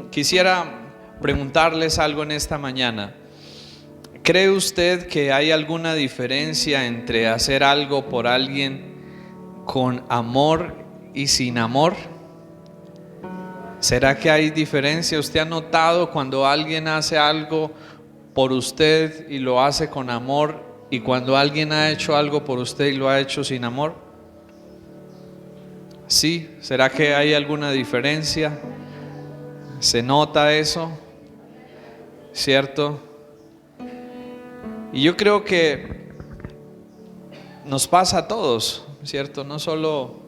quisiera preguntarles algo en esta mañana. ¿Cree usted que hay alguna diferencia entre hacer algo por alguien con amor y sin amor? ¿Será que hay diferencia? ¿Usted ha notado cuando alguien hace algo por usted y lo hace con amor, y cuando alguien ha hecho algo por usted y lo ha hecho sin amor? ¿Sí? ¿Será que hay alguna diferencia? ¿Se nota eso? ¿Cierto? Y yo creo que nos pasa a todos, ¿cierto? No solo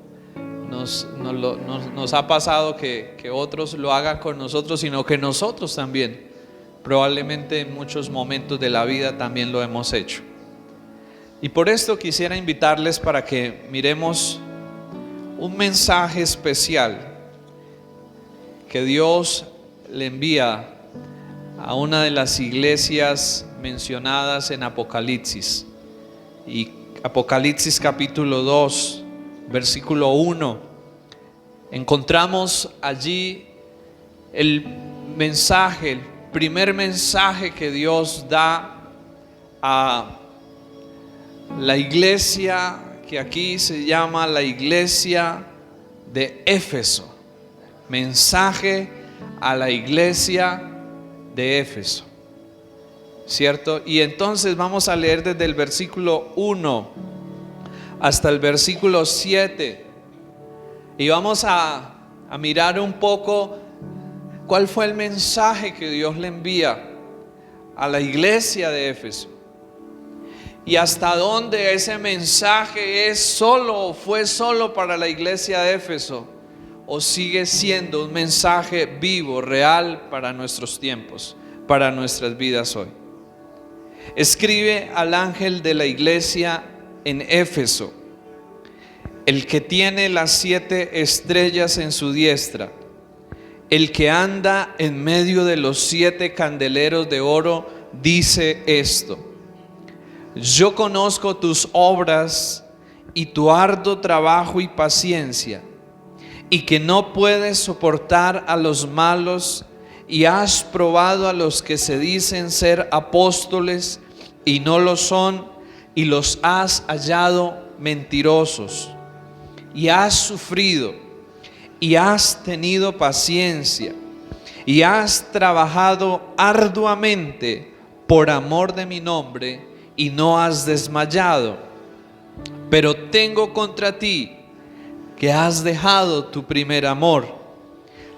nos ha pasado que otros lo hagan con nosotros, sino que nosotros también, probablemente en muchos momentos de la vida también lo hemos hecho. Y por esto quisiera invitarles para que miremos un mensaje especial que Dios le envía a una de las iglesias mencionadas en Apocalipsis. Y Apocalipsis capítulo 2, versículo 1, encontramos allí el mensaje, el primer mensaje que Dios da a la iglesia que aquí se llama la iglesia de Éfeso. Mensaje a la iglesia de Éfeso, ¿cierto? Y entonces vamos a leer desde el versículo 1 hasta el versículo 7 y vamos a mirar un poco cuál fue el mensaje que Dios le envía a la iglesia de Éfeso, y hasta dónde ese mensaje es solo o fue solo para la iglesia de Éfeso, o sigue siendo un mensaje vivo, real para nuestros tiempos, para nuestras vidas hoy. Escribe al ángel de la iglesia en Éfeso, el que tiene las 7 estrellas en su diestra, el que anda en medio de los 7 candeleros de oro, dice esto: yo conozco tus obras y tu arduo trabajo y paciencia, y que no puedes soportar a los malos, y has probado a los que se dicen ser apóstoles y no lo son, y los has hallado mentirosos, y has sufrido y has tenido paciencia y has trabajado arduamente por amor de mi nombre y no has desmayado. Pero tengo contra ti que has dejado tu primer amor.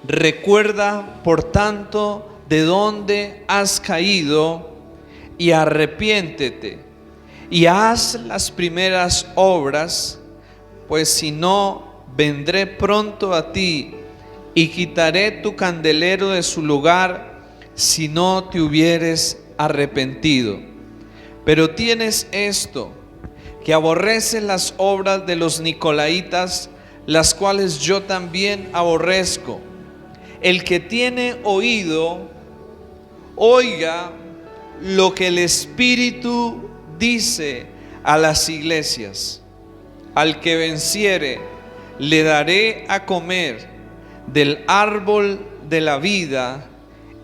Recuerda, por tanto, de dónde has caído y arrepiéntete y haz las primeras obras, pues si no, vendré pronto a ti y quitaré tu candelero de su lugar si no te hubieres arrepentido. Pero tienes esto, que aborreces las obras de los nicolaítas, las cuales yo también aborrezco. El que tiene oído, oiga lo que el Espíritu dice a las iglesias. Al que venciere, le daré a comer del árbol de la vida,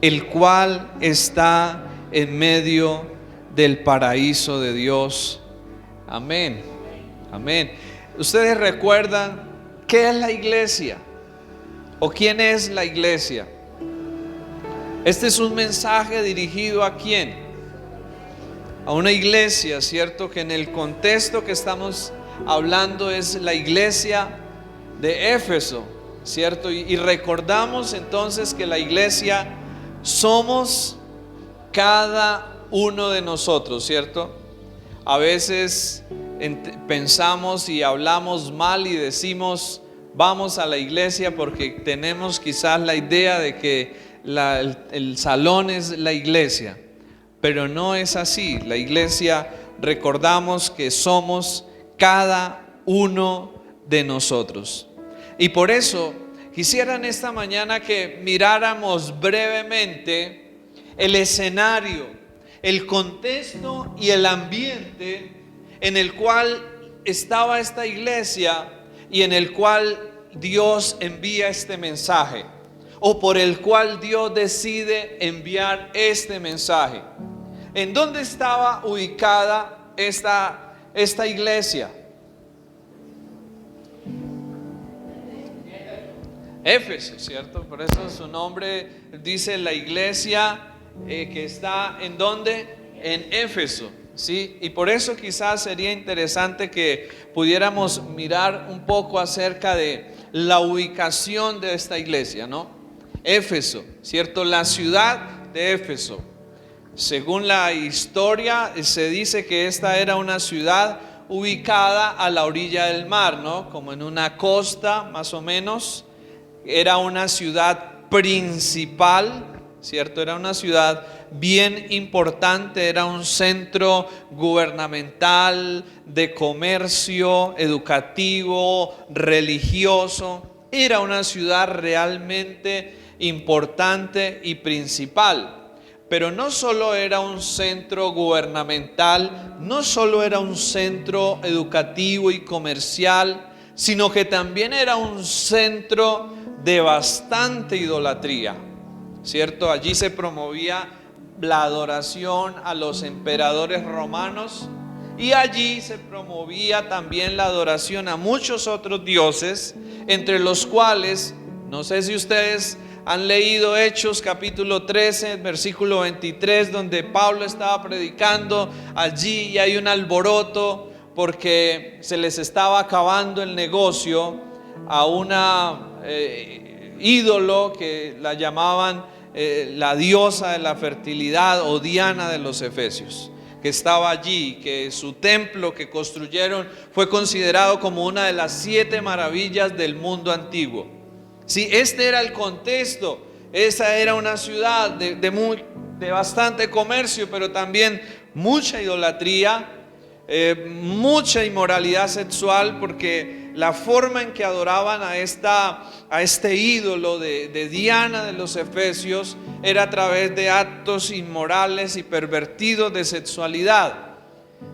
el cual está en medio del paraíso de Dios. Amén. Amén. ¿Ustedes recuerdan qué es la iglesia? ¿O quién es la iglesia? Este es un mensaje dirigido ¿a quién? A una iglesia, ¿cierto? Que en el contexto que estamos hablando es la iglesia de Éfeso, ¿cierto? Y recordamos entonces que la iglesia somos cada uno de nosotros, ¿cierto? A veces pensamos y hablamos mal y decimos vamos a la iglesia porque tenemos quizás la idea de que el salón es la iglesia, pero no es así. La iglesia, recordamos que somos cada uno de nosotros. Y por eso quisiera en esta mañana que miráramos brevemente el escenario, el contexto y el ambiente en el cual estaba esta iglesia y en el cual Dios envía este mensaje. o por el cual Dios decide enviar este mensaje. ¿En dónde estaba ubicada esta iglesia? Éfeso, ¿cierto? Por eso su nombre dice la iglesia que está ¿en dónde? En Éfeso, ¿sí? Y por eso quizás sería interesante que pudiéramos mirar un poco acerca de la ubicación de esta iglesia, ¿no? Éfeso, ¿cierto? La ciudad de Éfeso. Según la historia, se dice que esta era una ciudad ubicada a la orilla del mar, ¿no? Como en una costa, más o menos. Era una ciudad principal, ¿cierto? Era una ciudad bien importante, era un centro gubernamental, de comercio, educativo, religioso. Era una ciudad realmente importante y principal. Pero no solo era un centro gubernamental, no solo era un centro educativo y comercial, sino que también era un centro de bastante idolatría, ¿cierto? Allí se promovía la adoración a los emperadores romanos y allí se promovía también la adoración a muchos otros dioses, entre los cuales, no sé si ustedes han leído Hechos capítulo 13, versículo 23, donde Pablo estaba predicando allí y hay un alboroto porque se les estaba acabando el negocio a una ídolo que la llamaban la diosa de la fertilidad o Diana de los Efesios, que estaba allí, que su templo que construyeron fue considerado como una de las 7 maravillas del mundo antiguo. Sí, este era el contexto. Esa era una ciudad de bastante comercio, pero también mucha idolatría, mucha inmoralidad sexual, porque la forma en que adoraban a este ídolo de Diana de los Efesios era a través de actos inmorales y pervertidos de sexualidad.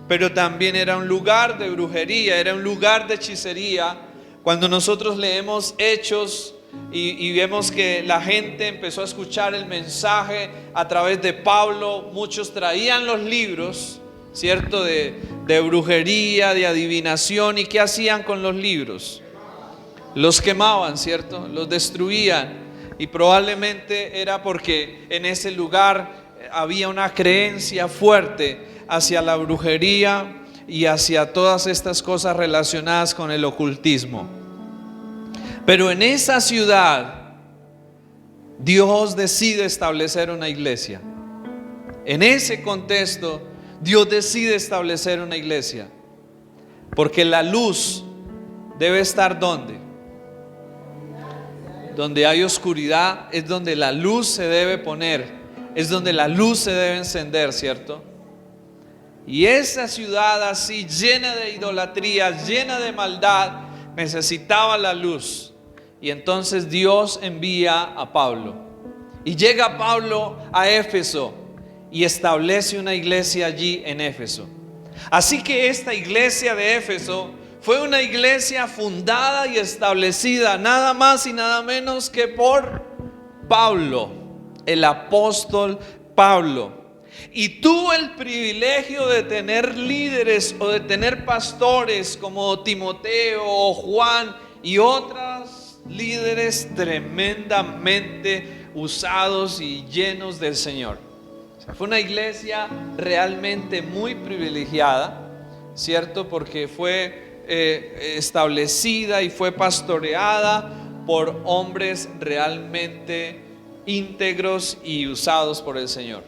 Pero también era un lugar de brujería, era un lugar de hechicería. Cuando nosotros leemos Hechos y vemos que la gente empezó a escuchar el mensaje a través de Pablo, muchos traían los libros, ¿cierto? De brujería, de adivinación. ¿Y qué hacían con los libros? Los quemaban, ¿cierto? Los destruían. Y probablemente era porque en ese lugar había una creencia fuerte hacia la brujería y hacia todas estas cosas relacionadas con el ocultismo. Pero en esa ciudad Dios decide establecer una iglesia. En ese contexto Dios decide establecer una iglesia, porque la luz debe estar ¿dónde? Donde hay oscuridad es donde la luz se debe poner, es donde la luz se debe encender, ¿cierto? Y esa ciudad así llena de idolatría, llena de maldad, necesitaba la luz. Y entonces Dios envía a Pablo. Y llega Pablo a Éfeso y establece una iglesia allí en Éfeso. Así que esta iglesia de Éfeso fue una iglesia fundada y establecida nada más y nada menos que por Pablo, el apóstol Pablo. Y tuvo el privilegio de tener líderes o de tener pastores como Timoteo o Juan y otras líderes tremendamente usados y llenos del Señor. O sea, fue una iglesia realmente muy privilegiada, ¿cierto? Porque fue establecida y fue pastoreada por hombres realmente íntegros y usados por el Señor.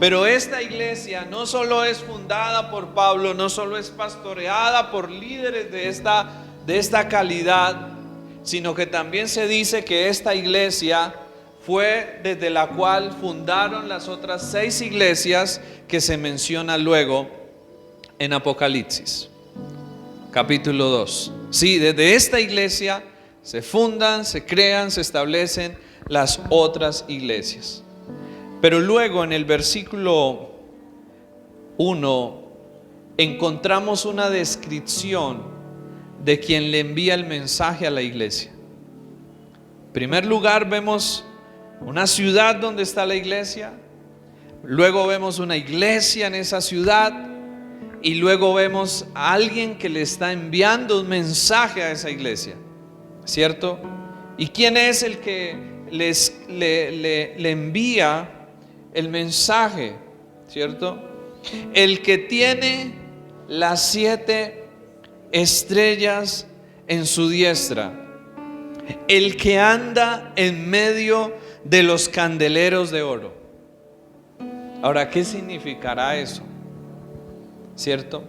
Pero esta iglesia no solo es fundada por Pablo, no solo es pastoreada por líderes de esta calidad, sino que también se dice que esta iglesia fue desde la cual fundaron las otras 6 iglesias que se menciona luego en Apocalipsis, capítulo 2. Sí, desde esta iglesia se fundan, se crean, se establecen las otras iglesias. Pero luego en el versículo 1 encontramos una descripción de quien le envía el mensaje a la iglesia. En primer lugar vemos una ciudad donde está la iglesia, luego vemos una iglesia en esa ciudad y luego vemos a alguien que le está enviando un mensaje a esa iglesia, ¿cierto? ¿Y quién es el que le envía el mensaje, ¿cierto? El que tiene las 7 estrellas en su diestra, el que anda en medio de los candeleros de oro. Ahora, ¿qué significará eso? ¿Cierto?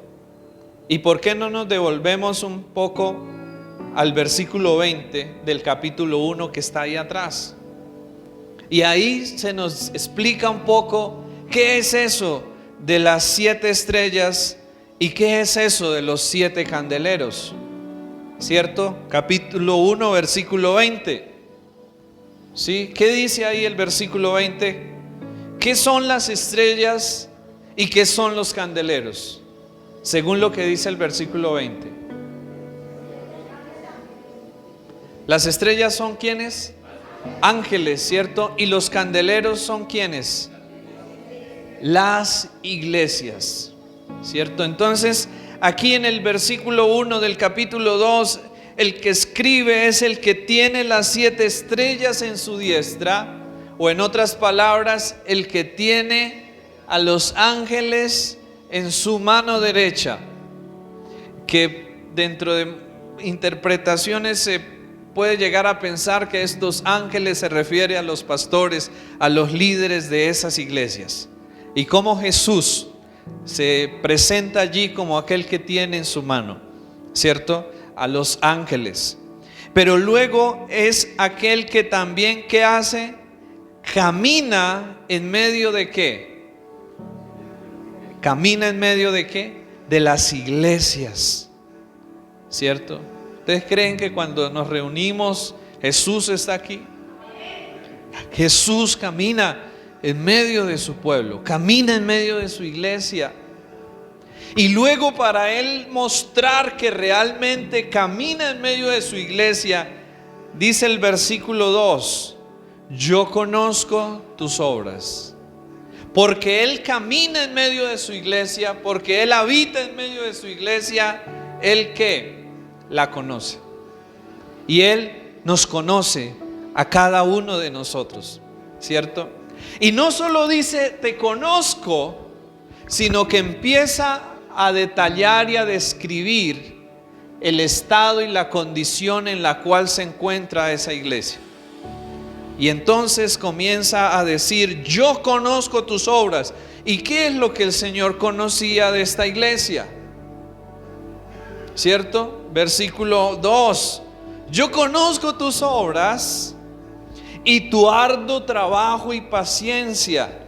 ¿Y por qué no nos devolvemos un poco al versículo 20 del capítulo 1 que está ahí atrás? Y ahí se nos explica un poco qué es eso de las 7 estrellas y qué es eso de los 7 candeleros, ¿cierto? Capítulo 1, versículo 20. ¿Sí? ¿Qué dice ahí el versículo 20? ¿Qué son las estrellas y qué son los candeleros? Según lo que dice el versículo 20. Las estrellas son ¿quiénes? Ángeles, ¿cierto? Y los candeleros son ¿quiénes? Las iglesias, ¿cierto? Entonces, aquí en el versículo 1 del capítulo 2, el que escribe es el que tiene las 7 estrellas en su diestra, o en otras palabras, el que tiene a los ángeles en su mano derecha, que dentro de interpretaciones se puede llegar a pensar que estos ángeles se refiere a los pastores, a los líderes de esas iglesias, y cómo Jesús se presenta allí como aquel que tiene en su mano, ¿cierto? A los ángeles. Pero luego es aquel que también, ¿qué hace? Camina en medio de ¿qué? Camina en medio de ¿qué? De las iglesias, ¿cierto? ¿Ustedes creen que cuando nos reunimos Jesús está aquí? Jesús camina en medio de su pueblo, camina en medio de su iglesia. Y luego, para él mostrar que realmente camina en medio de su iglesia, dice el versículo 2: yo conozco tus obras. Porque él camina en medio de su iglesia, porque él habita en medio de su iglesia, él ¿qué? La conoce. Y él nos conoce a cada uno de nosotros, ¿cierto? Y no solo dice te conozco, sino que empieza a detallar y a describir el estado y la condición en la cual se encuentra esa iglesia. Y entonces comienza a decir: yo conozco tus obras. ¿Y qué es lo que el Señor conocía de esta iglesia? ¿Cierto? Versículo 2: yo conozco tus obras y tu arduo trabajo y paciencia,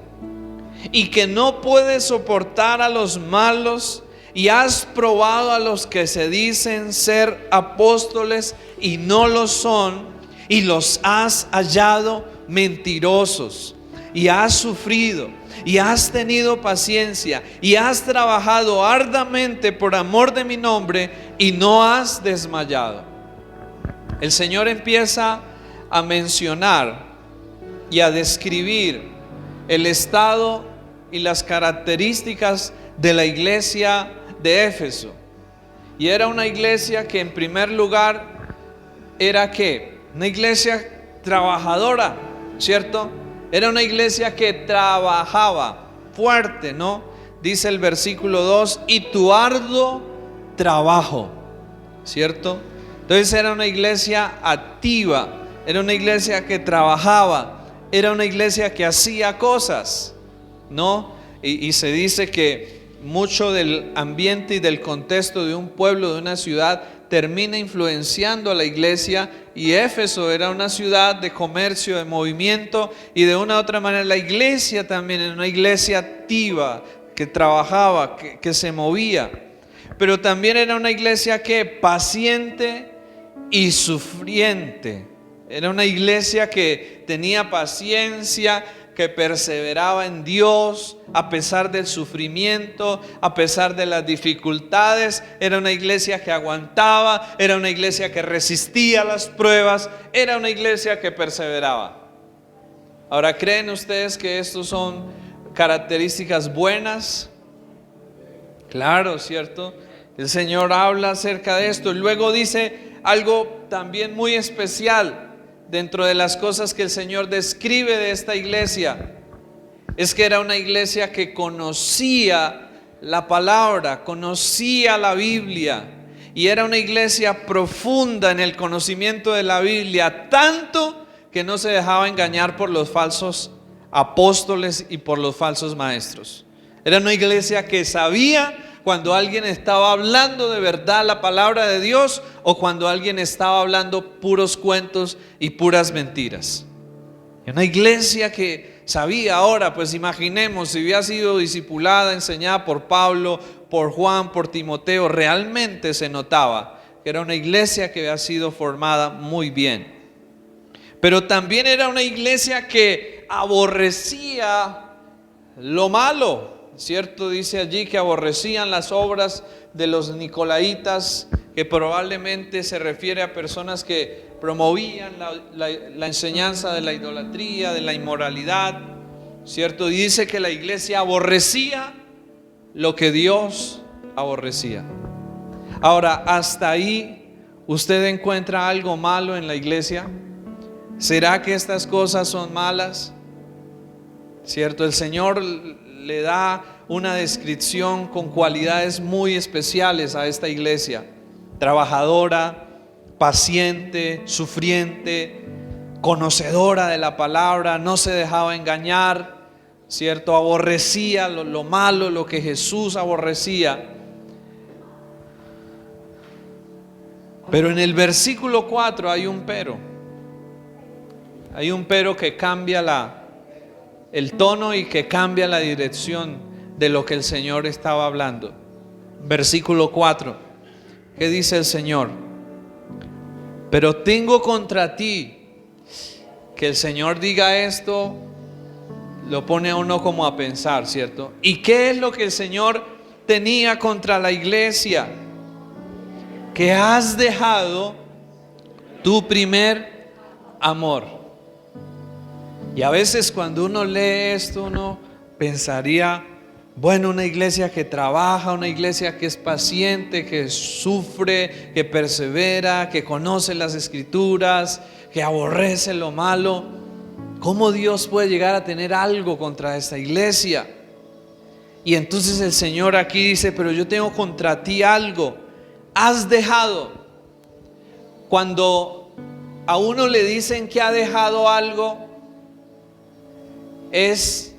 y que no puedes soportar a los malos, y has probado a los que se dicen ser apóstoles y no lo son, y los has hallado mentirosos, y has sufrido y has tenido paciencia y has trabajado arduamente por amor de mi nombre y no has desmayado. El Señor empieza a mencionar y a describir el estado y las características de la iglesia de Éfeso. Y era una iglesia que en primer lugar era ¿qué? Una iglesia trabajadora, ¿cierto? Era una iglesia que trabajaba fuerte, ¿no? Dice el versículo 2: y tu arduo trabajo, ¿cierto? Entonces era una iglesia activa, era una iglesia que trabajaba, era una iglesia que hacía cosas, ¿no? Y se dice que mucho del ambiente y del contexto de un pueblo, de una ciudad, termina influenciando a la iglesia. Y Éfeso era una ciudad de comercio, de movimiento, y de una u otra manera la iglesia también era una iglesia activa, que trabajaba, que se movía. Pero también era una iglesia que paciente y sufriente. Era una iglesia que tenía paciencia, que perseveraba en Dios a pesar del sufrimiento, a pesar de las dificultades. Era una iglesia que aguantaba, era una iglesia que resistía las pruebas, era una iglesia que perseveraba. Ahora, ¿creen ustedes que estos son características buenas? Claro, ¿cierto? El Señor habla acerca de esto y luego dice algo también muy especial. Dentro de las cosas que el Señor describe de esta iglesia, es que era una iglesia que conocía la palabra, conocía la Biblia, y era una iglesia profunda en el conocimiento de la Biblia, tanto que no se dejaba engañar por los falsos apóstoles y por los falsos maestros. Era una iglesia que sabía cuando alguien estaba hablando de verdad la palabra de Dios o cuando alguien estaba hablando puros cuentos y puras mentiras. Una iglesia que sabía. Ahora, pues imaginemos si hubiera sido discipulada, enseñada por Pablo, por Juan, por Timoteo, realmente se notaba que era una iglesia que había sido formada muy bien. Pero también era una iglesia que aborrecía lo malo. ¿Cierto? Dice allí que aborrecían las obras de los nicolaítas, que probablemente se refiere a personas que promovían la enseñanza de la idolatría, de la inmoralidad, ¿cierto? Y dice que la iglesia aborrecía lo que Dios aborrecía. Ahora, hasta ahí, ¿usted encuentra algo malo en la iglesia? ¿Será que estas cosas son malas? ¿Cierto? El Señor le da una descripción con cualidades muy especiales a esta iglesia: trabajadora, paciente, sufriente, conocedora de la palabra, no se dejaba engañar, ¿cierto? Aborrecía lo malo, lo que Jesús aborrecía. Pero en el versículo 4 hay un pero. Hay un pero que cambia el tono y que cambia la dirección de lo que el Señor estaba hablando. Versículo 4, ¿qué dice el Señor? Pero tengo contra ti. Que el Señor diga esto lo pone a uno como a pensar, ¿cierto? ¿Y qué es lo que el Señor tenía contra la iglesia? Que has dejado tu primer amor. Y a veces cuando uno lee esto, uno pensaría, bueno, una iglesia que trabaja, una iglesia que es paciente, que sufre, que persevera, que conoce las escrituras, que aborrece lo malo. ¿Cómo Dios puede llegar a tener algo contra esta iglesia? Y entonces el Señor aquí dice, pero yo tengo contra ti algo. Has dejado. Cuando a uno le dicen que ha dejado algo, es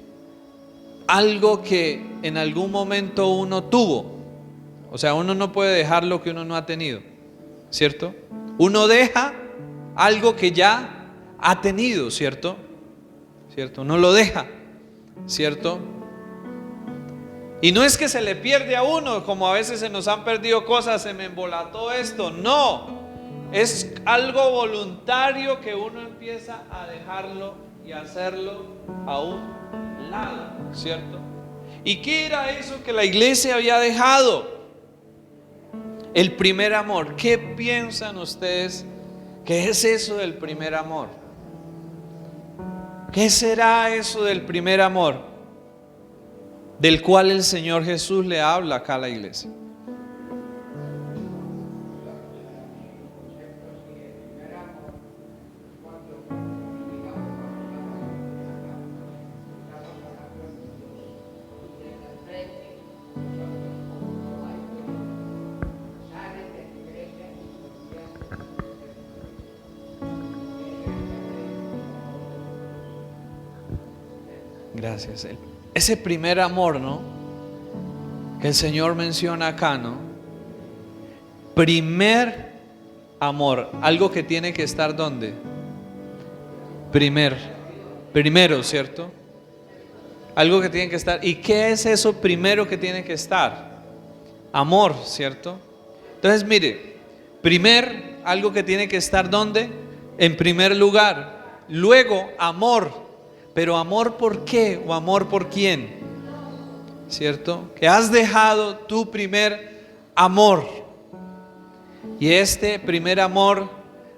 algo que en algún momento uno tuvo. O sea, uno no puede dejar lo que uno no ha tenido, ¿cierto? Uno deja algo que ya ha tenido, ¿cierto? ¿Cierto? Uno lo deja, ¿cierto? Y no es que se le pierde a uno, como a veces se nos han perdido cosas, se me embolató esto. No, es algo voluntario que uno empieza a dejarlo y hacerlo a un lado, ¿cierto? ¿Y qué era eso que la iglesia había dejado? El primer amor. ¿Qué piensan ustedes que es eso del primer amor? ¿Qué será eso del primer amor del cual el Señor Jesús le habla acá a la iglesia? Gracias. Ese primer amor, ¿no? Que el Señor menciona acá, ¿no? Primer amor, algo que tiene que estar ¿dónde? Primero, ¿cierto? Algo que tiene que estar. ¿Y qué es eso primero que tiene que estar? Amor, ¿cierto? Entonces, mire, algo que tiene que estar ¿dónde? En primer lugar. Luego, amor. Pero amor ¿por qué? ¿O amor por quién? ¿Cierto? Que has dejado tu primer amor. Y este primer amor,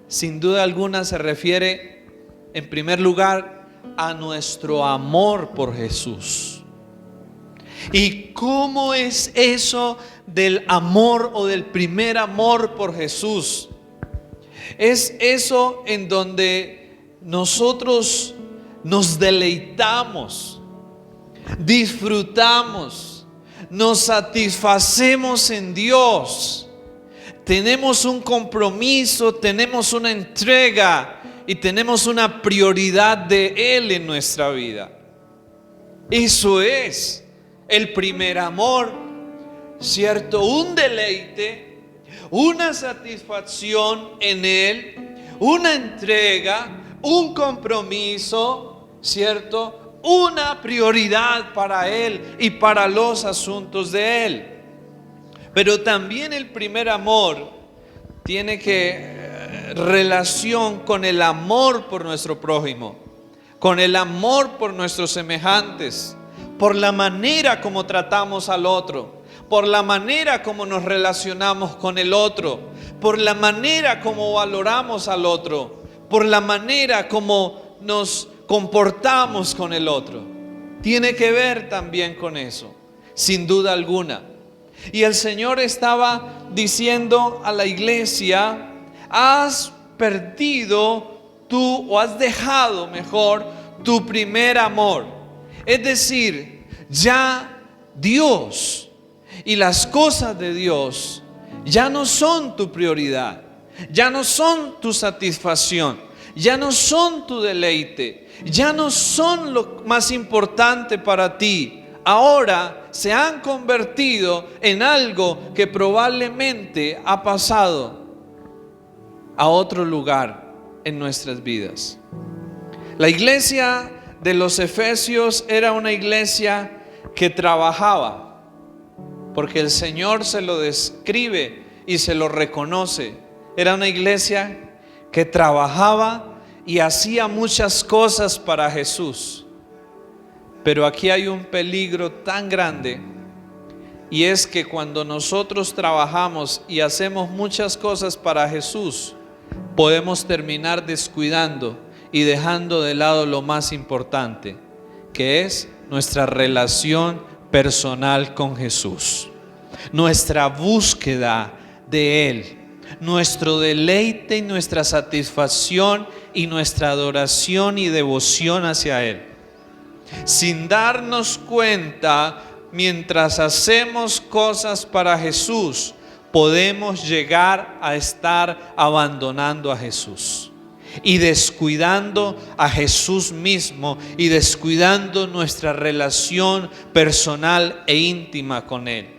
sin duda alguna, se refiere en primer lugar a nuestro amor por Jesús. ¿Y cómo es eso del amor o del primer amor por Jesús? Es eso en donde nosotros nos deleitamos, disfrutamos, nos satisfacemos en Dios. Tenemos un compromiso, tenemos una entrega y tenemos una prioridad de Él en nuestra vida. Eso es el primer amor, ¿cierto? Un deleite, una satisfacción en Él, una entrega, un compromiso, ¿cierto? Una prioridad para Él y para los asuntos de Él. Pero también el primer amor tiene relación con el amor por nuestro prójimo, con el amor por nuestros semejantes, por la manera como tratamos al otro, por la manera como nos relacionamos con el otro, por la manera como valoramos al otro, por la manera como nos comportamos con el otro. Tiene que ver también con eso, sin duda alguna. Y el Señor estaba diciendo a la iglesia: has perdido tú, o has dejado mejor, tu primer amor. Es decir, ya Dios y las cosas de Dios ya no son tu prioridad, ya no son tu satisfacción, ya no son tu deleite, ya no son lo más importante para ti. Ahora se han convertido en algo que probablemente ha pasado a otro lugar en nuestras vidas. La iglesia de los Efesios era una iglesia que trabajaba, porque el Señor se lo describe y se lo reconoce. Era una iglesia que trabajaba y hacía muchas cosas para Jesús. Pero aquí hay un peligro tan grande, y es que cuando nosotros trabajamos y hacemos muchas cosas para Jesús, podemos terminar descuidando y dejando de lado lo más importante, que es nuestra relación personal con Jesús, nuestra búsqueda de Él, nuestro deleite y nuestra satisfacción y nuestra adoración y devoción hacia Él. Sin darnos cuenta, mientras hacemos cosas para Jesús, podemos llegar a estar abandonando a Jesús y descuidando a Jesús mismo y descuidando nuestra relación personal e íntima con Él.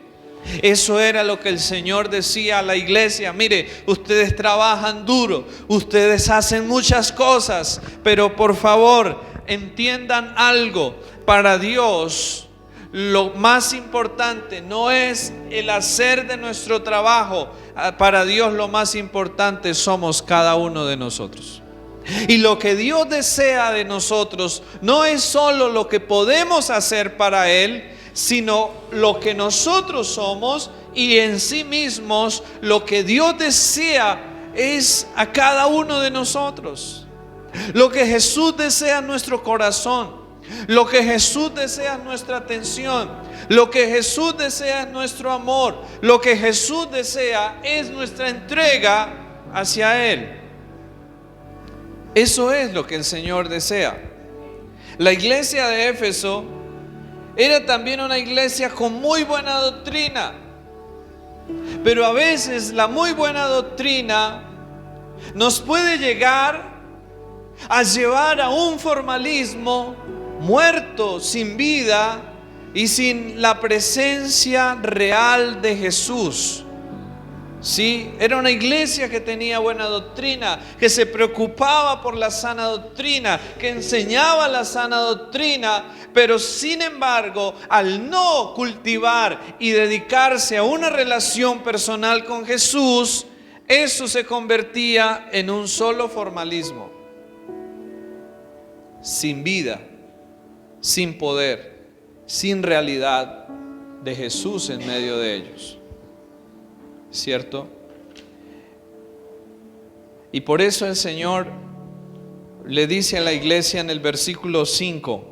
Eso era lo que el Señor decía a la iglesia: mire, ustedes trabajan duro, ustedes hacen muchas cosas, pero por favor, entiendan algo. Para Dios lo más importante no es el hacer de nuestro trabajo. Para Dios lo más importante somos cada uno de nosotros. Y lo que Dios desea de nosotros no es solo lo que podemos hacer para Él, sino lo que nosotros somos, y en sí mismos lo que Dios desea es a cada uno de nosotros. Lo que Jesús desea en nuestro corazón, lo que Jesús desea es nuestra atención, lo que Jesús desea es nuestro amor, lo que Jesús desea es nuestra entrega hacia Él. Eso es lo que el Señor desea. La iglesia de Éfeso era también una iglesia con muy buena doctrina, pero a veces la muy buena doctrina nos puede llegar a llevar a un formalismo muerto, sin vida y sin la presencia real de Jesús. Sí, era una iglesia que tenía buena doctrina, que se preocupaba por la sana doctrina, que enseñaba la sana doctrina, pero sin embargo, al no cultivar y dedicarse a una relación personal con Jesús, eso se convertía en un solo formalismo, sin vida, sin poder, sin realidad de Jesús en medio de ellos. ¿Cierto? Y por eso el Señor le dice a la iglesia en el versículo 5,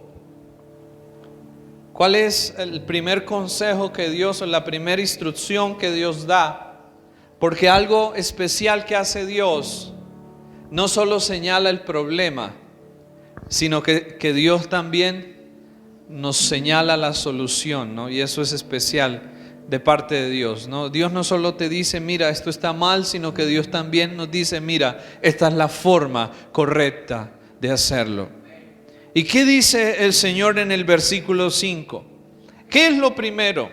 ¿cuál es el primer consejo que Dios, o la primera instrucción que Dios da? Porque algo especial que hace Dios no solo señala el problema, sino que Dios también nos señala la solución, ¿no? Y eso es especial de parte de Dios, ¿no? Dios no solo te dice, mira, esto está mal, sino que Dios también nos dice, mira, esta es la forma correcta de hacerlo. ¿Y qué dice el Señor en el versículo 5? ¿Qué es lo primero?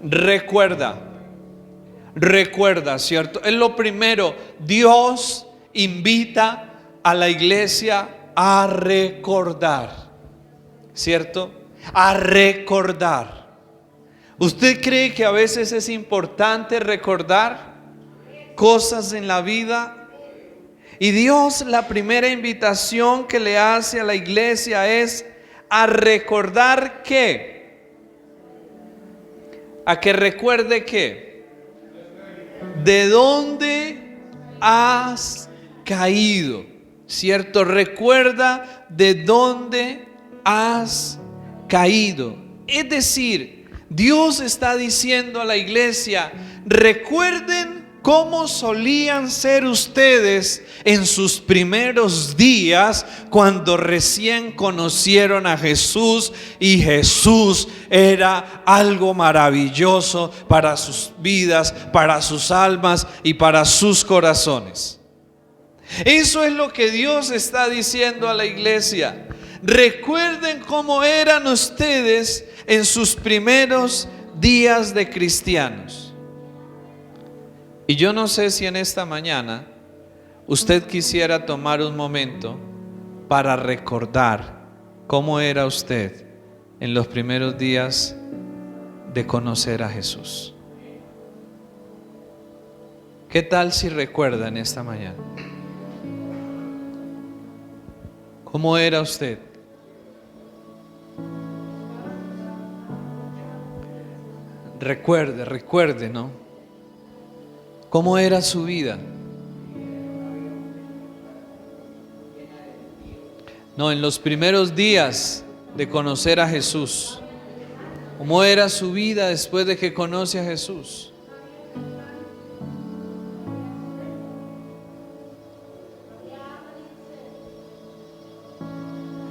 Recuerda, ¿cierto? Es lo primero. Dios invita a la iglesia a recordar, ¿cierto? A recordar. ¿Usted cree que a veces es importante recordar cosas en la vida? Y Dios, la primera invitación que le hace a la iglesia es a recordar ¿qué? A que recuerde ¿qué? ¿De dónde has caído? ¿Cierto? Recuerda de dónde has caído. Es decir, Dios está diciendo a la iglesia, recuerden cómo solían ser ustedes en sus primeros días cuando recién conocieron a Jesús y Jesús era algo maravilloso para sus vidas, para sus almas y para sus corazones. Eso es lo que Dios está diciendo a la iglesia. Recuerden cómo eran ustedes en sus primeros días de cristianos. Y yo no sé si en esta mañana usted quisiera tomar un momento para recordar cómo era usted en los primeros días de conocer a Jesús. ¿Qué tal si recuerda en esta mañana? ¿Cómo era usted? Recuerde, ¿no? ¿Cómo era su vida? No, en los primeros días de conocer a Jesús. ¿Cómo era su vida después de que conoce a Jesús?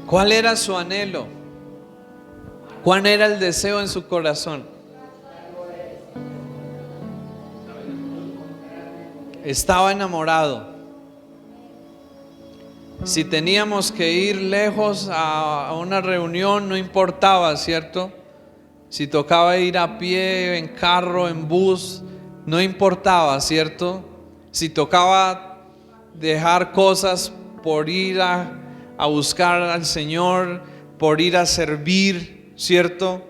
¿Cuál era su anhelo? ¿Cuál era el deseo en su corazón? Estaba enamorado. Si teníamos que ir lejos a una reunión, no importaba, ¿cierto? Si tocaba ir a pie, en carro, en bus, no importaba, ¿cierto? Si tocaba dejar cosas por ir a buscar al Señor, por ir a servir, ¿cierto?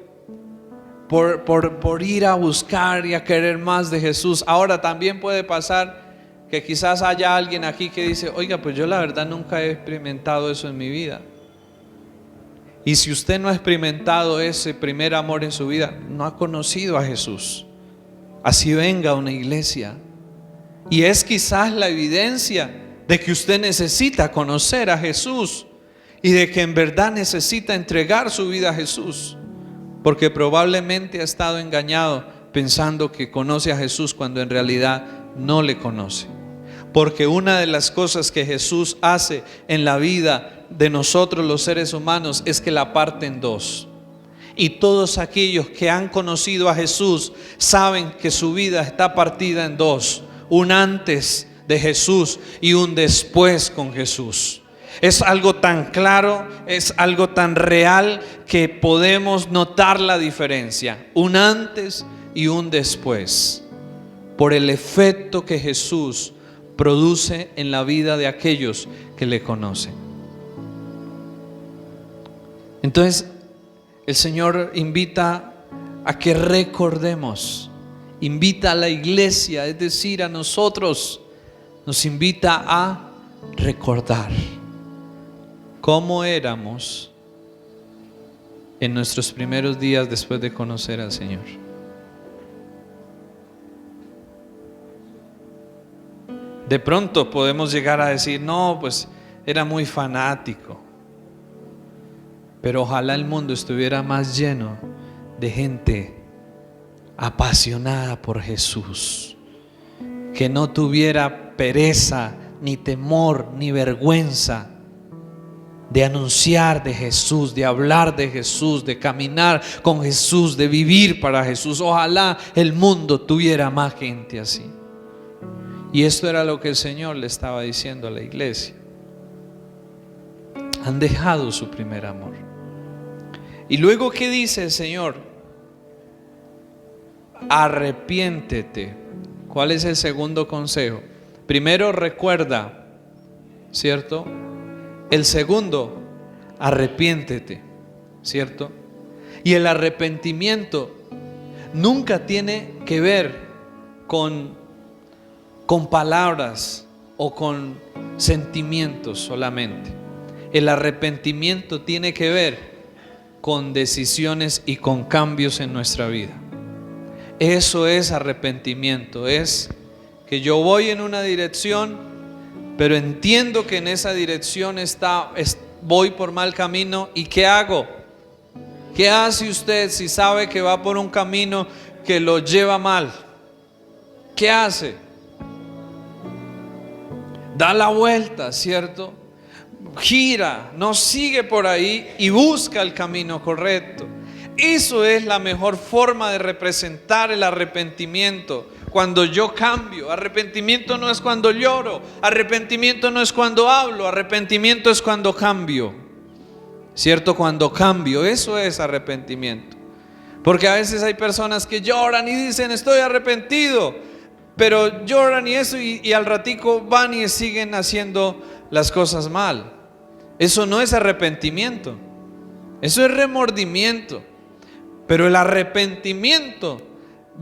Por ir a buscar y a querer más de Jesús. Ahora también puede pasar que quizás haya alguien aquí que dice, oiga, pues yo la verdad nunca he experimentado eso en mi vida. Y si usted no ha experimentado ese primer amor en su vida, no ha conocido a Jesús. Así venga a una iglesia. Y es quizás la evidencia de que usted necesita conocer a Jesús y de que en verdad necesita entregar su vida a Jesús, porque probablemente ha estado engañado pensando que conoce a Jesús cuando en realidad no le conoce. Porque una de las cosas que Jesús hace en la vida de nosotros los seres humanos es que la parte en dos. Y todos aquellos que han conocido a Jesús saben que su vida está partida en dos: un antes de Jesús y un después con Jesús. Es algo tan claro, es algo tan real que podemos notar la diferencia, un antes y un después, por el efecto que Jesús produce en la vida de aquellos que le conocen. Entonces el Señor invita a que recordemos, invita a la iglesia, es decir, a nosotros, nos invita a recordar cómo éramos en nuestros primeros días después de conocer al Señor. De pronto podemos llegar a decir, no, pues era muy fanático. Pero ojalá el mundo estuviera más lleno de gente apasionada por Jesús, que no tuviera pereza, ni temor, ni vergüenza de anunciar de Jesús, de hablar de Jesús, de caminar con Jesús, de vivir para Jesús. Ojalá el mundo tuviera más gente así. Y esto era lo que el Señor le estaba diciendo a la iglesia. Han dejado su primer amor. Y luego, ¿qué dice el Señor? Arrepiéntete. ¿Cuál es el segundo consejo? Primero, recuerda, ¿cierto? El segundo, arrepiéntete, ¿cierto? Y el arrepentimiento nunca tiene que ver con palabras o con sentimientos solamente. El arrepentimiento tiene que ver con decisiones y con cambios en nuestra vida. Eso es arrepentimiento, es que yo voy en una dirección, pero entiendo que en esa dirección voy por mal camino. ¿Y qué hago? ¿Qué hace usted si sabe que va por un camino que lo lleva mal? ¿Qué hace? Da la vuelta, ¿cierto? Gira, no sigue por ahí y busca el camino correcto. Eso es la mejor forma de representar el arrepentimiento. Cuando yo cambio, arrepentimiento no es cuando lloro, arrepentimiento no es cuando hablo, arrepentimiento es cuando cambio, ¿cierto? Cuando cambio, eso es arrepentimiento. Porque a veces hay personas que lloran y dicen estoy arrepentido, pero lloran y eso y al ratico van y siguen haciendo las cosas mal. Eso no es arrepentimiento, eso es remordimiento. Pero el arrepentimiento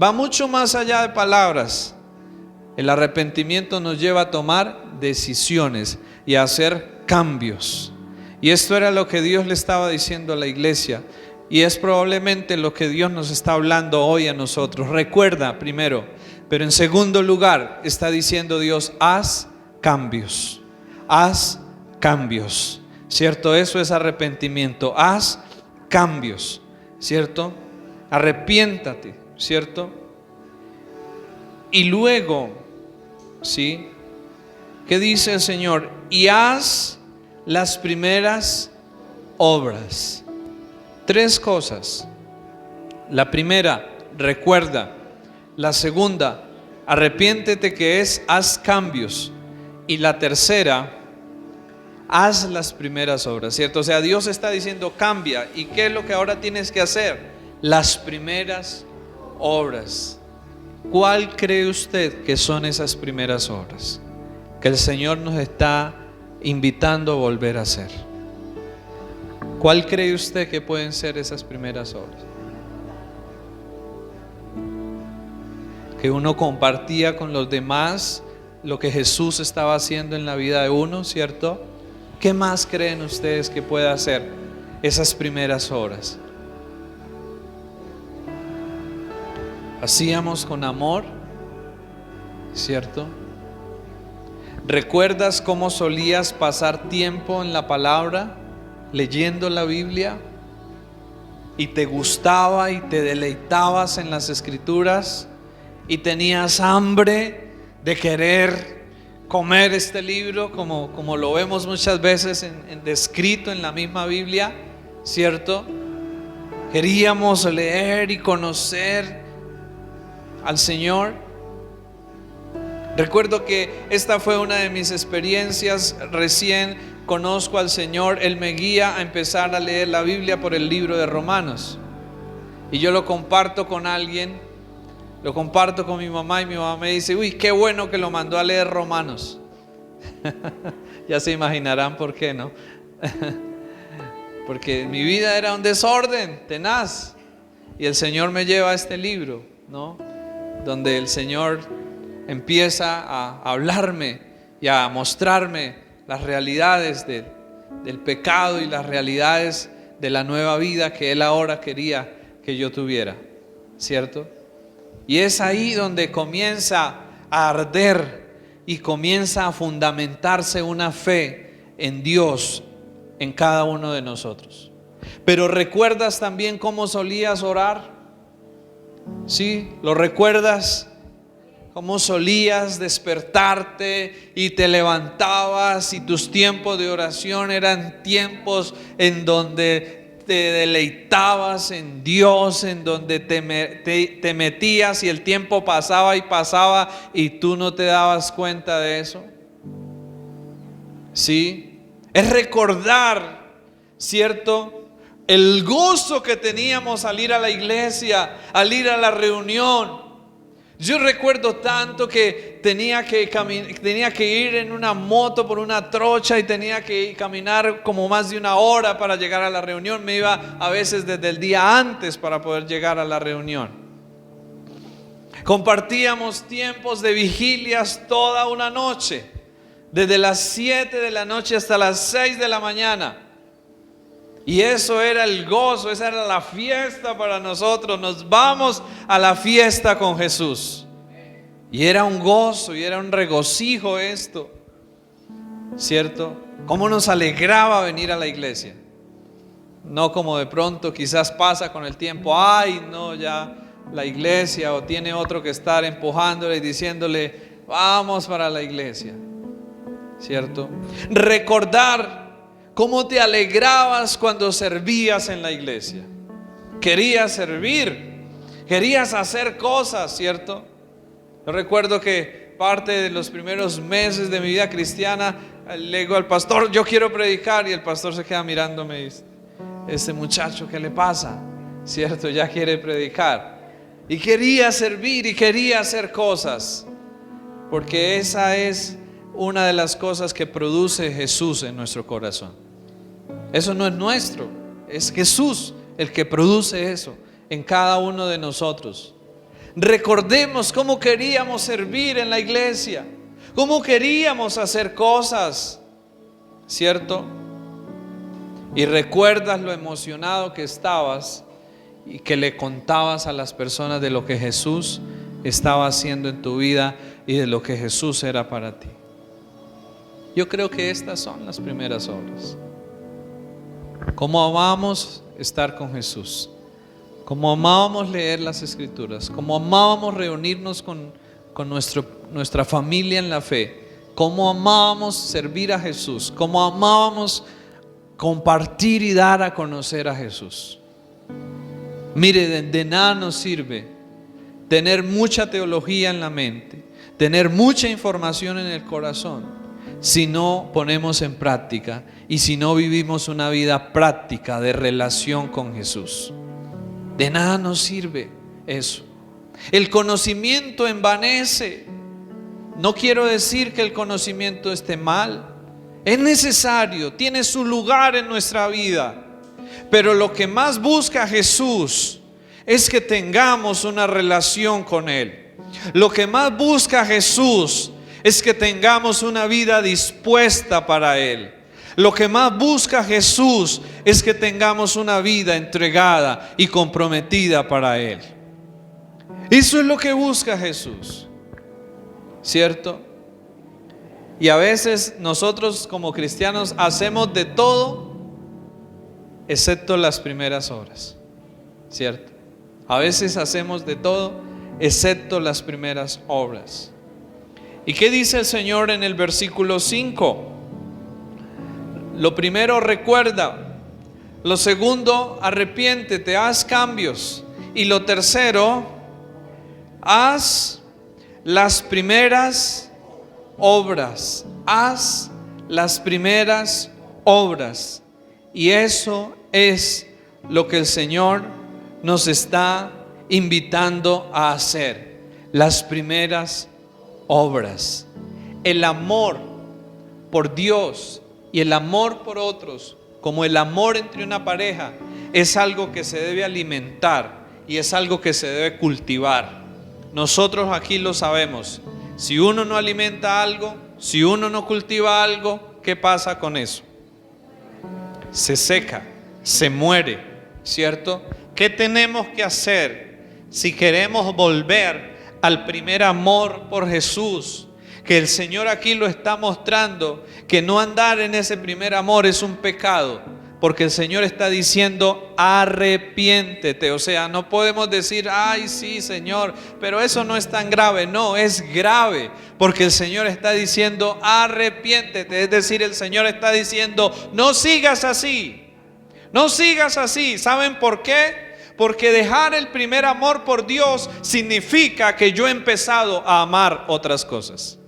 va mucho más allá de palabras. El arrepentimiento nos lleva a tomar decisiones y a hacer cambios. Y esto era lo que Dios le estaba diciendo a la iglesia. Y es probablemente lo que Dios nos está hablando hoy a nosotros. Recuerda primero, pero en segundo lugar está diciendo Dios, haz cambios. Haz cambios. ¿Cierto? Eso es arrepentimiento. Haz cambios. ¿Cierto? Arrepiéntate, ¿cierto? Y luego, ¿sí? ¿Qué dice el Señor? Y haz las primeras obras. 3 cosas. La primera, recuerda. La segunda, arrepiéntete, que es haz cambios. Y la tercera, haz las primeras obras, ¿cierto? O sea, Dios está diciendo cambia. ¿Y qué es lo que ahora tienes que hacer? Las primeras obras. ¿Cuál cree usted que son esas primeras obras que el Señor nos está invitando a volver a hacer? ¿Cuál cree usted que pueden ser esas primeras obras? Que uno compartía con los demás lo que Jesús estaba haciendo en la vida de uno, ¿cierto? ¿Qué más creen ustedes que pueda hacer esas primeras obras? Hacíamos con amor, ¿cierto? ¿Recuerdas cómo solías pasar tiempo en la palabra, leyendo la Biblia? Y te gustaba y te deleitabas en las escrituras y tenías hambre de querer comer este libro, como lo vemos muchas veces descrito en la misma Biblia, ¿cierto? Queríamos leer y conocer al Señor. Recuerdo que esta fue una de mis experiencias. Recién conozco al Señor, Él me guía a empezar a leer la Biblia por el libro de Romanos. Y yo lo comparto con alguien, lo comparto con mi mamá y mi mamá me dice, uy, qué bueno que lo mandó a leer Romanos. Ya se imaginarán por qué, ¿no? Porque mi vida era un desorden tenaz y el Señor me lleva a este libro, ¿no? Donde el Señor empieza a hablarme y a mostrarme las realidades del pecado y las realidades de la nueva vida que Él ahora quería que yo tuviera, ¿cierto? Y es ahí donde comienza a arder y comienza a fundamentarse una fe en Dios en cada uno de nosotros. Pero ¿recuerdas también cómo solías orar? ¿Sí? ¿Lo recuerdas? ¿Cómo solías despertarte y te levantabas y tus tiempos de oración eran tiempos en donde te deleitabas en Dios, en donde te metías y el tiempo pasaba y pasaba y tú no te dabas cuenta de eso? ¿Sí? Es recordar, ¿cierto?, el gozo que teníamos al ir a la iglesia, al ir a la reunión. Yo recuerdo tanto que tenía que ir en una moto por una trocha y tenía que caminar como más de una hora para llegar a la reunión. Me iba a veces desde el día antes para poder llegar a la reunión. Compartíamos tiempos de vigilias toda una noche, desde las 7 de la noche hasta las 6 de la mañana. Y eso era el gozo, esa era la fiesta para nosotros. Nos vamos a la fiesta con Jesús. Y era un gozo y era un regocijo esto, ¿cierto? ¿Cómo nos alegraba venir a la iglesia? No como de pronto quizás pasa con el tiempo, ay no, ya la iglesia, o tiene otro que estar empujándole y diciéndole, vamos para la iglesia, ¿cierto? Recordar cómo te alegrabas cuando servías en la iglesia. Querías servir, querías hacer cosas, ¿cierto? Yo recuerdo que parte de los primeros meses de mi vida cristiana le digo al pastor, yo quiero predicar, y el pastor se queda mirándome y dice, este muchacho, ¿qué le pasa? ¿Cierto? Ya quiere predicar. Y quería servir y quería hacer cosas, porque esa es una de las cosas que produce Jesús en nuestro corazón. Eso no es nuestro, es Jesús el que produce eso en cada uno de nosotros. Recordemos cómo queríamos servir en la iglesia, cómo queríamos hacer cosas, ¿cierto? Y recuerdas lo emocionado que estabas y que le contabas a las personas de lo que Jesús estaba haciendo en tu vida y de lo que Jesús era para ti. Yo creo que estas son las primeras obras. Cómo amábamos estar con Jesús, cómo amábamos leer las Escrituras, cómo amábamos reunirnos con nuestra familia en la fe, cómo amábamos servir a Jesús, cómo amábamos compartir y dar a conocer a Jesús. Mire, de nada nos sirve tener mucha teología en la mente, tener mucha información en el corazón, si no ponemos en práctica y si no vivimos una vida práctica de relación con Jesús. De nada nos sirve eso. El conocimiento envanece. No quiero decir que el conocimiento esté mal. Es necesario, tiene su lugar en nuestra vida. Pero lo que más busca Jesús es que tengamos una relación con Él. Lo que más busca Jesús es que tengamos una vida dispuesta para Él. Lo que más busca Jesús es que tengamos una vida entregada y comprometida para Él. Eso es lo que busca Jesús, ¿cierto? Y a veces nosotros como cristianos hacemos de todo excepto las primeras obras, ¿cierto? A veces hacemos de todo excepto las primeras obras. ¿Y qué dice el Señor en el versículo 5? Lo primero, recuerda. Lo segundo, arrepiéntete, haz cambios. Y lo tercero, haz las primeras obras. Haz las primeras obras. Y eso es lo que el Señor nos está invitando a hacer. Las primeras obras. El amor por Dios y el amor por otros, como el amor entre una pareja, es algo que se debe alimentar y es algo que se debe cultivar. Nosotros aquí lo sabemos. Si uno no alimenta algo, si uno no cultiva algo, ¿qué pasa con eso? se seca, se muere, ¿cierto? ¿Qué tenemos que hacer si queremos volver al primer amor por Jesús? Que el Señor aquí lo está mostrando, que no andar en ese primer amor es un pecado, porque el Señor está diciendo arrepiéntete. O sea, no podemos decir, ay sí Señor, pero eso no es tan grave. No, es grave, porque el Señor está diciendo arrepiéntete. Es decir, el Señor está diciendo, no sigas así, no sigas así. ¿Saben por qué? Porque dejar el primer amor por Dios significa que yo he empezado a amar otras cosas.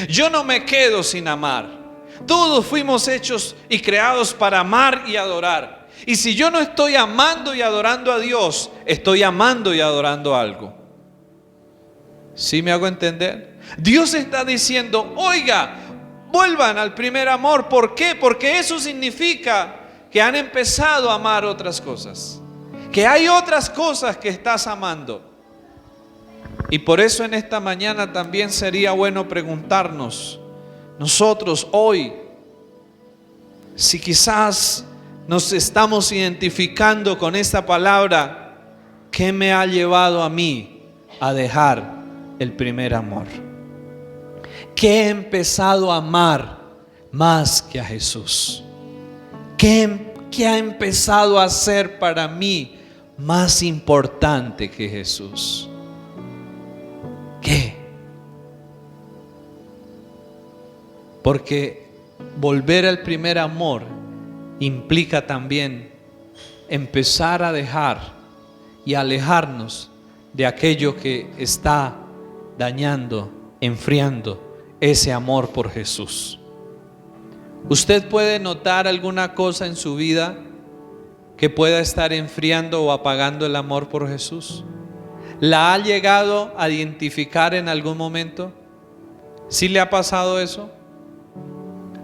Yo no me quedo sin amar. Todos fuimos hechos y creados para amar y adorar. Y si yo no estoy amando y adorando a Dios, estoy amando y adorando algo. ¿Sí me hago entender? Dios está diciendo, oiga, vuelvan al primer amor. ¿Por qué? Porque eso significa que han empezado a amar otras cosas, que hay otras cosas que estás amando. Y por eso en esta mañana también sería bueno preguntarnos nosotros hoy, si quizás nos estamos identificando con esta palabra, ¿qué me ha llevado a mí a dejar el primer amor? ¿Qué he empezado a amar más que a Jesús? ¿Qué ha empezado a ser para mí más importante que Jesús? ¿Qué? Porque volver al primer amor implica también empezar a dejar y alejarnos de aquello que está dañando, enfriando ese amor por Jesús. ¿Usted puede notar alguna cosa en su vida que pueda estar enfriando o apagando el amor por Jesús? ¿La ha llegado a identificar en algún momento? ¿Sí le ha pasado eso?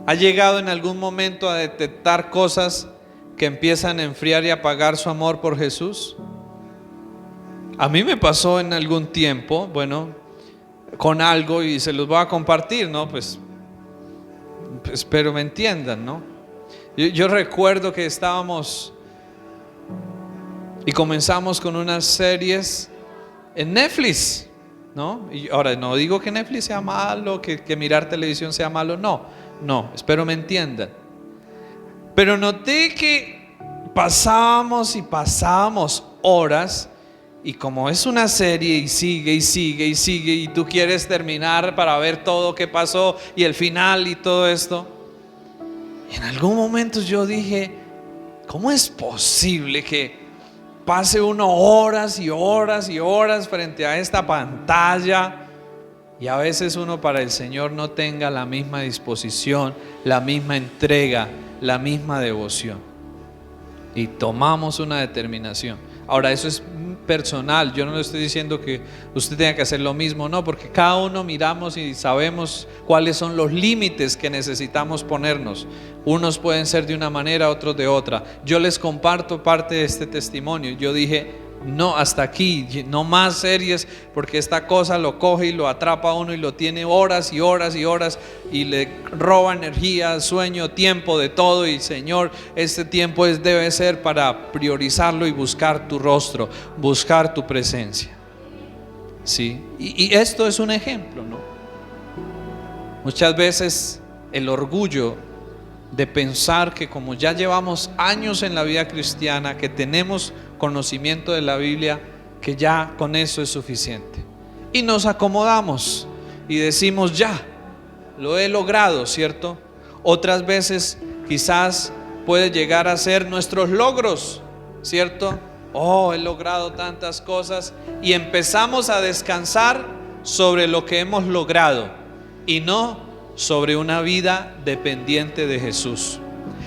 ¿Ha llegado en algún momento a detectar cosas que empiezan a enfriar y apagar su amor por Jesús? A mí me pasó en algún tiempo, bueno, con algo, y se los voy a compartir, ¿no? Pues espero me entiendan, ¿no? Yo recuerdo que estábamos y comenzamos con unas series en Netflix, ¿no? Y ahora no digo que Netflix sea malo, que mirar televisión sea malo, no, espero me entiendan. Pero noté que pasábamos horas, y como es una serie y sigue y tú quieres terminar para ver todo que pasó y el final y todo esto, y en algún momento yo dije, ¿cómo es posible que pase uno horas y horas y horas frente a esta pantalla y a veces uno para el Señor no tenga la misma disposición, la misma entrega, la misma devoción? Y tomamos una determinación. Ahora, eso es personal, yo no le estoy diciendo que usted tenga que hacer lo mismo, no, porque cada uno miramos y sabemos cuáles son los límites que necesitamos ponernos. Unos pueden ser de una manera, otros de otra. Yo les comparto parte de este testimonio. Yo dije, no, hasta aquí, no más series, porque esta cosa lo coge y lo atrapa a uno y lo tiene horas y horas y horas y le roba energía, sueño, tiempo, de todo. Y Señor, este tiempo debe ser para priorizarlo y buscar tu rostro, buscar tu presencia. ¿Sí? Y esto es un ejemplo, ¿no? Muchas veces el orgullo de pensar que como ya llevamos años en la vida cristiana, que tenemos conocimiento de la Biblia, que ya con eso es suficiente. Y nos acomodamos y decimos, ya, lo he logrado, ¿cierto? Otras veces quizás puede llegar a ser nuestros logros, ¿cierto? Oh, he logrado tantas cosas, y empezamos a descansar sobre lo que hemos logrado y no sobre una vida dependiente de Jesús.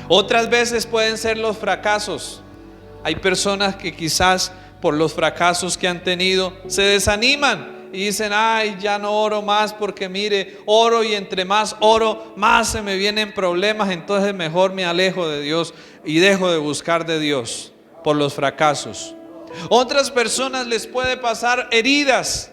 Otras veces pueden ser los fracasos. Hay personas que quizás por los fracasos que han tenido se desaniman y dicen, ay, ya no oro más porque mire, oro y entre más oro, más se me vienen problemas, entonces mejor me alejo de Dios y dejo de buscar de Dios por los fracasos. Otras personas les puede pasar heridas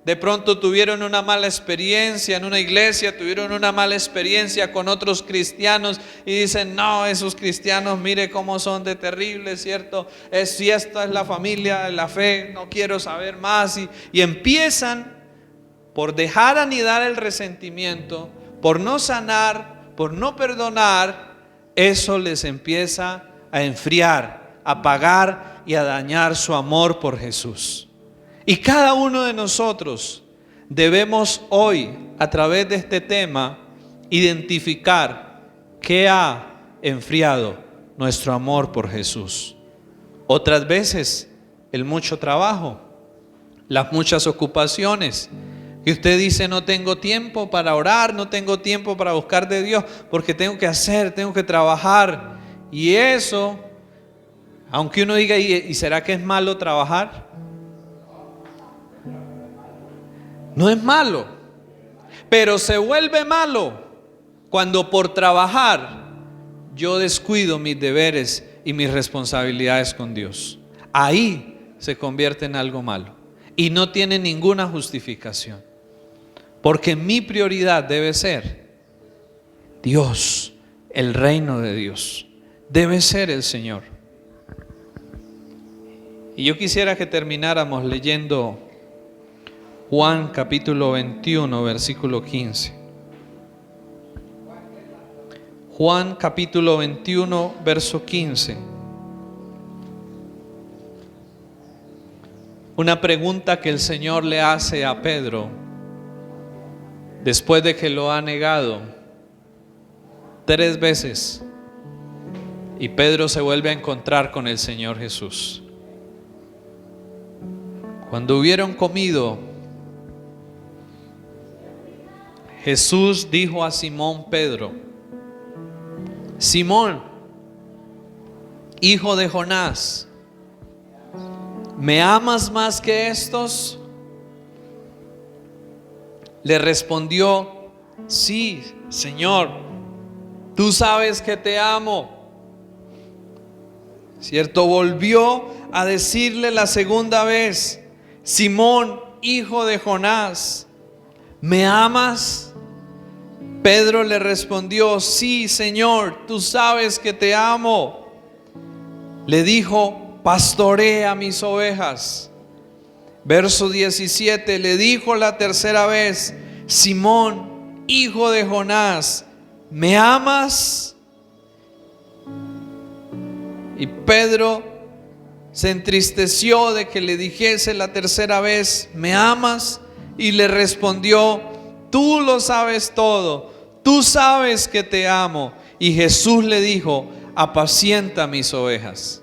de pronto tuvieron una mala experiencia en una iglesia, tuvieron una mala experiencia con otros cristianos y dicen, no, esos cristianos, mire cómo son de terribles, ¿cierto? Si esta es la familia, la fe, no quiero saber más. Y empiezan por dejar anidar el resentimiento, por no sanar, por no perdonar, eso les empieza a enfriar, a apagar y a dañar su amor por Jesús. Y cada uno de nosotros debemos hoy, a través de este tema, identificar qué ha enfriado nuestro amor por Jesús. Otras veces, el mucho trabajo, las muchas ocupaciones, que usted dice, no tengo tiempo para orar, no tengo tiempo para buscar de Dios, porque tengo que hacer, tengo que trabajar. Y eso, aunque uno diga, ¿y será que es malo trabajar? No es malo, pero se vuelve malo cuando por trabajar yo descuido mis deberes y mis responsabilidades con Dios. Ahí se convierte en algo malo y no tiene ninguna justificación, porque mi prioridad debe ser Dios, el reino de Dios, debe ser el Señor. Y yo quisiera que termináramos leyendo Juan capítulo 21, versículo 15. Juan capítulo 21, verso 15. Una pregunta que el Señor le hace a Pedro después de que lo ha negado 3 veces. Y Pedro se vuelve a encontrar con el Señor Jesús. Cuando hubieron comido, Jesús dijo a Simón Pedro: Simón, hijo de Jonás, ¿me amas más que estos? Le respondió: sí, Señor, tú sabes que te amo. ¿Cierto? Volvió a decirle la segunda vez: Simón, hijo de Jonás, ¿me amas? Pedro le respondió: sí, Señor, tú sabes que te amo. Le dijo: pastorea mis ovejas. Verso 17, le dijo la tercera vez: Simón, hijo de Jonás, ¿me amas? Y Pedro se entristeció de que le dijese la tercera vez: ¿me amas? Y le respondió: tú lo sabes todo, tú sabes que te amo. Y Jesús le dijo: apacienta mis ovejas.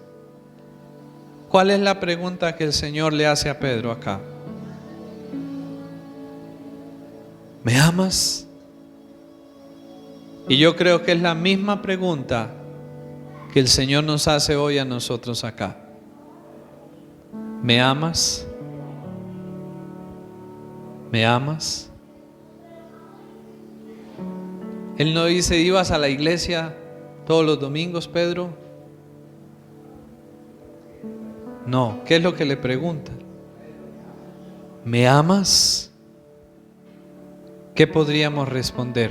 ¿Cuál es la pregunta que el Señor le hace a Pedro acá? ¿Me amas? Y yo creo que es la misma pregunta que el Señor nos hace hoy a nosotros acá. ¿Me amas? ¿Me amas? Él no dice: ¿ibas a la iglesia todos los domingos, Pedro? No, ¿qué es lo que le pregunta? ¿Me amas? ¿Qué podríamos responder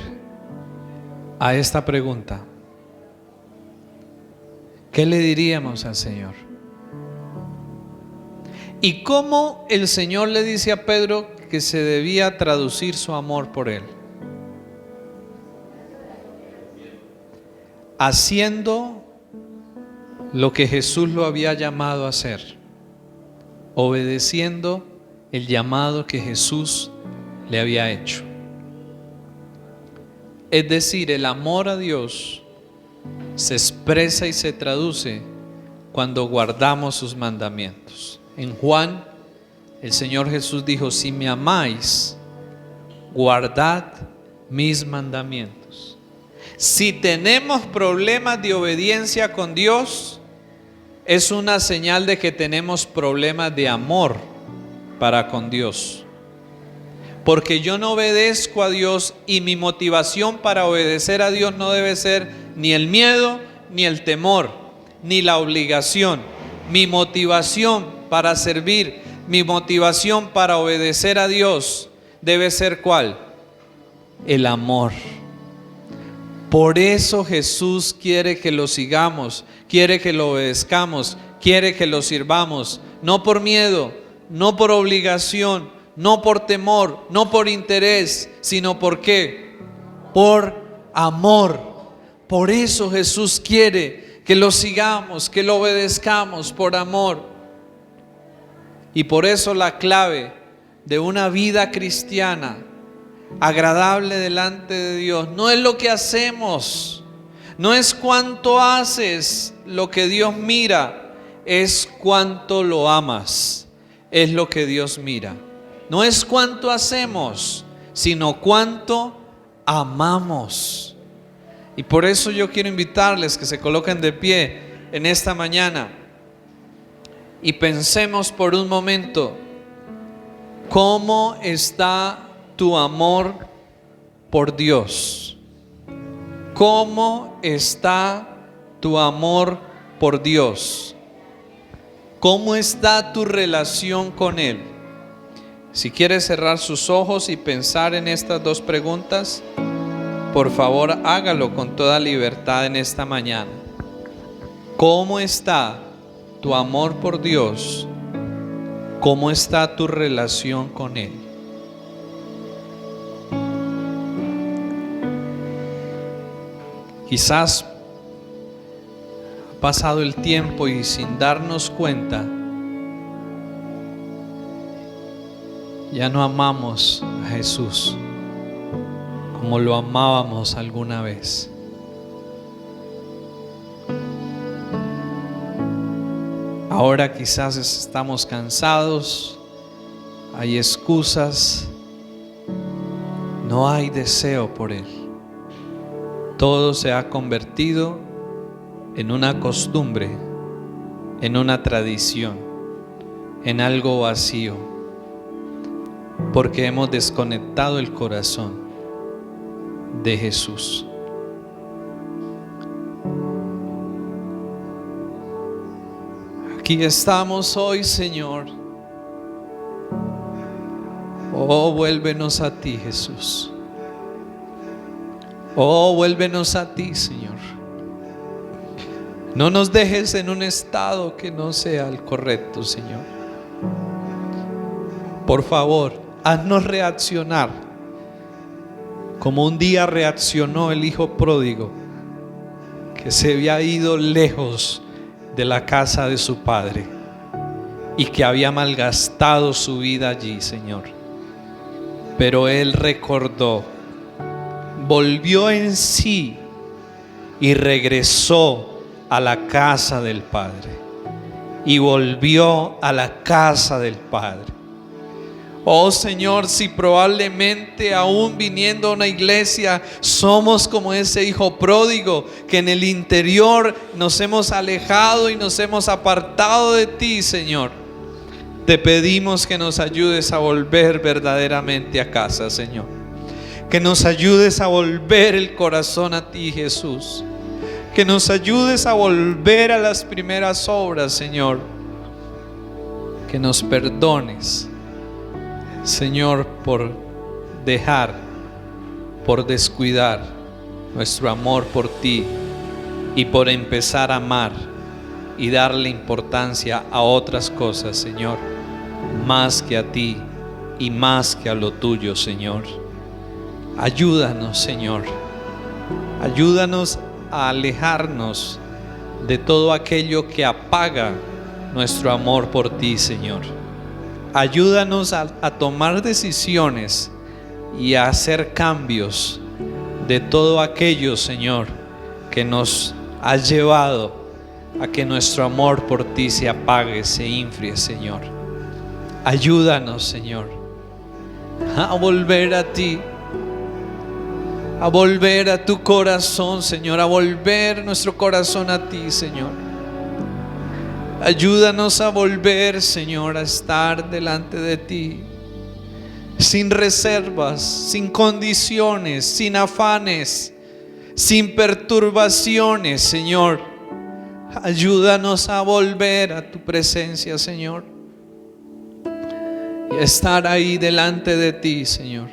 a esta pregunta? ¿Qué le diríamos al Señor? ¿Y cómo el Señor le dice a Pedro que se debía traducir su amor por él? Haciendo lo que Jesús lo había llamado a hacer, obedeciendo el llamado que Jesús le había hecho. Es decir, el amor a Dios se expresa y se traduce cuando guardamos sus mandamientos. En Juan, el Señor Jesús dijo: si me amáis, guardad mis mandamientos. Si tenemos problemas de obediencia con Dios, es una señal de que tenemos problemas de amor para con Dios. Porque yo no obedezco a Dios, y mi motivación para obedecer a Dios no debe ser ni el miedo, ni el temor, ni la obligación. Mi motivación para servir mi motivación para obedecer a Dios debe ser ¿cuál? El amor. Por eso Jesús quiere que lo sigamos, quiere que lo obedezcamos, quiere que lo sirvamos, no por miedo, no por obligación, no por temor, no por interés, sino ¿por qué? Por amor. Por eso Jesús quiere que lo sigamos, que lo obedezcamos por amor. Y por eso la clave de una vida cristiana agradable delante de Dios no es lo que hacemos, no es cuánto haces lo que Dios mira, es cuánto lo amas, es lo que Dios mira. No es cuánto hacemos, sino cuánto amamos. Y por eso yo quiero invitarles que se coloquen de pie en esta mañana y pensemos por un momento, ¿cómo está tu amor por Dios? ¿Cómo está tu amor por Dios? ¿Cómo está tu relación con Él? Si quieres cerrar sus ojos y pensar en estas dos preguntas, por favor hágalo con toda libertad en esta mañana. ¿Cómo está tu amor por Dios? ¿Cómo está tu relación con Él? Quizás ha pasado el tiempo y sin darnos cuenta ya no amamos a Jesús como lo amábamos alguna vez. Ahora quizás estamos cansados, hay excusas, no hay deseo por Él. Todo se ha convertido en una costumbre, en una tradición, en algo vacío, porque hemos desconectado el corazón de Jesús. Aquí estamos hoy, Señor. Oh, vuélvenos a ti, Jesús. Oh, vuélvenos a ti, Señor. No nos dejes en un estado que no sea el correcto, Señor. Por favor, haznos reaccionar como un día reaccionó el hijo pródigo, que se había ido lejos de la casa de su padre y que había malgastado su vida allí, Señor. Pero él recordó, volvió en sí y regresó a la casa del Padre. Y volvió a la casa del Padre. Oh Señor, si probablemente aún viniendo a una iglesia somos como ese hijo pródigo, que en el interior nos hemos alejado y nos hemos apartado de ti, Señor, te pedimos que nos ayudes a volver verdaderamente a casa, Señor. Que nos ayudes a volver el corazón a ti, Jesús. Que nos ayudes a volver a las primeras obras, Señor. Que nos perdones, Señor, por dejar, por descuidar nuestro amor por ti y por empezar a amar y darle importancia a otras cosas, Señor, más que a ti y más que a lo tuyo, Señor. Ayúdanos, Señor. Ayúdanos a alejarnos de todo aquello que apaga nuestro amor por ti, Señor. Ayúdanos a tomar decisiones y a hacer cambios de todo aquello, Señor, que nos ha llevado a que nuestro amor por ti se apague, se enfríe, Señor. Ayúdanos, Señor, a volver a ti, a volver a tu corazón, Señor, a volver nuestro corazón a ti, Señor. Ayúdanos a volver, Señor, a estar delante de ti, sin reservas, sin condiciones, sin afanes, sin perturbaciones, Señor. Ayúdanos a volver a tu presencia, Señor. y estar ahí delante de ti, Señor,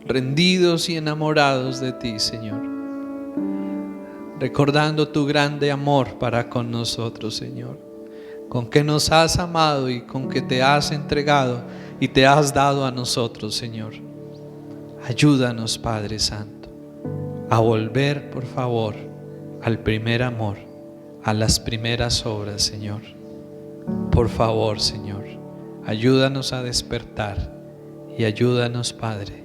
rendidos y enamorados de ti, Señor, recordando tu grande amor para con nosotros, Señor, con que nos has amado y con que te has entregado y te has dado a nosotros, Señor. Ayúdanos, Padre Santo, a volver, por favor, al primer amor, a las primeras obras, Señor. Por favor, Señor, ayúdanos a despertar y ayúdanos, Padre,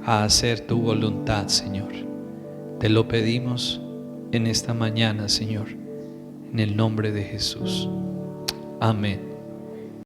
a hacer tu voluntad, Señor. Te lo pedimos en esta mañana, Señor, en el nombre de Jesús. Amén.